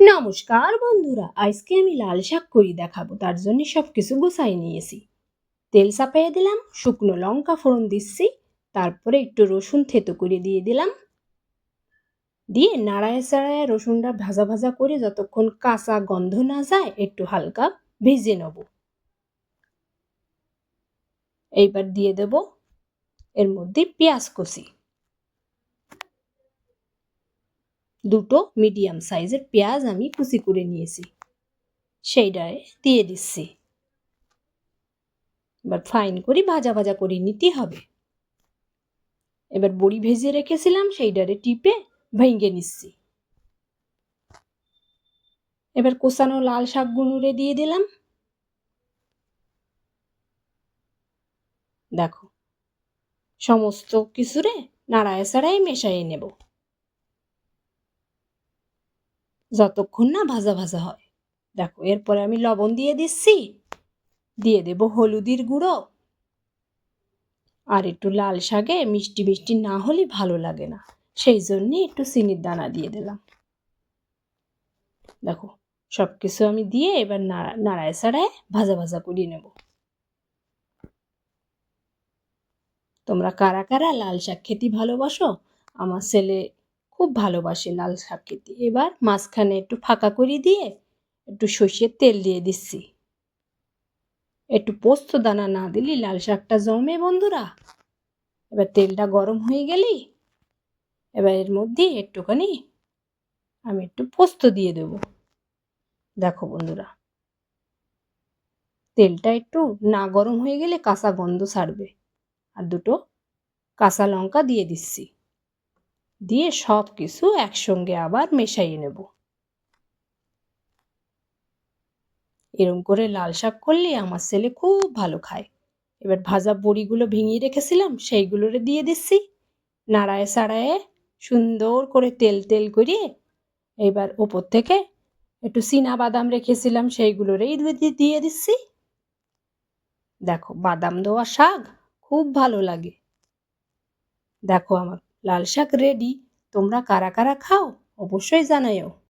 নমস্কার বন্ধুরা, আজকে আমি লাল শাক করি দেখাবো। তার জন্য সবকিছু গুছাই নিয়েছি। তেল চাপাইয়ে দিলাম, শুকনো লঙ্কা ফোড়ন দিচ্ছি, তারপরে একটু রসুন থেতো করে দিয়ে দিলাম। দিয়ে নাড়ায় চাড়ায় রসুনটা ভাজা ভাজা করে যতক্ষণ কাঁচা গন্ধ না যায় একটু হালকা ভেজে নেব। এইবার দিয়ে দেব এর মধ্যে পেঁয়াজ কুচি, দুটো মিডিয়াম সাইজের পেঁয়াজ আমি কুচি করে নিয়েছি, সেইটায় দিয়ে দিচ্ছি। এবার ফাইন করে ভাজা ভাজা করে নিতে হবে। এবার বড়ি ভেজে রেখেছিলাম সেইটারে টিপে ভেঙে নিচ্ছি। এবার কোসানো লাল শাকগুলোরে দিয়ে দিলাম। দেখো সমস্ত কিছুরে নাড়ায় চাড়ায় মেশাইয়ে নেব যতক্ষণ না ভাজা ভাজা হয়। দেখো এরপরে আমি লবণ দিয়ে দিচ্ছি, দিয়ে দেব হলুদের গুঁড়ো, আর একটু লাল শাকে মিষ্টি মিষ্টি না হলে ভালো লাগে না, সেই জন্যে একটু চিনির দানা দিয়ে দিলাম। দেখো সব কিছু আমি দিয়ে এবার নাড়ায় চাড়ায় ভাজা ভাজা করে নেব। তোমরা কারা কারা লাল শাক খেতে ভালোবাসো? আমার ছেলে খুব ভালোবাসে লাল শাক খেতে। এবার মাঝখানে একটু ফাঁকা করে দিয়ে একটু সর্ষের তেল দিয়ে দিচ্ছি। একটু পোস্ত দানা না দিলে লাল শাকটা জমে বন্ধুরা। এবার তেলটা গরম হয়ে গেলেই এবার এর মধ্যে একটুখানি আমি একটু পোস্ত দিয়ে দেব। দেখো বন্ধুরা, তেলটা একটু না গরম হয়ে গেলে কাঁচা গন্ধ ছাড়বে। আর দুটো কাঁচা লঙ্কা দিয়ে দিচ্ছি, দিয়ে সব কিছু একসঙ্গে আবার মেশাইয়ে নেব। এরম করে লাল শাক করলে আমার ছেলে খুব ভালো খায়। এবার ভাজা বড়িগুলো ভেঙে রেখেছিলাম সেইগুলোরে দিয়ে দিচ্ছি, নাড়ায় চাড়ায় সুন্দর করে তেল তেল করিয়ে এবার ওপর থেকে একটু চীনা বাদাম রেখেছিলাম সেইগুলোরেই দিয়ে দিচ্ছি। দেখো বাদাম দেওয়া শাক খুব ভালো লাগে। দেখো আমার লাল শাক রেডি। তোমরা কারা কারা খাও অবশ্যই জানাইও।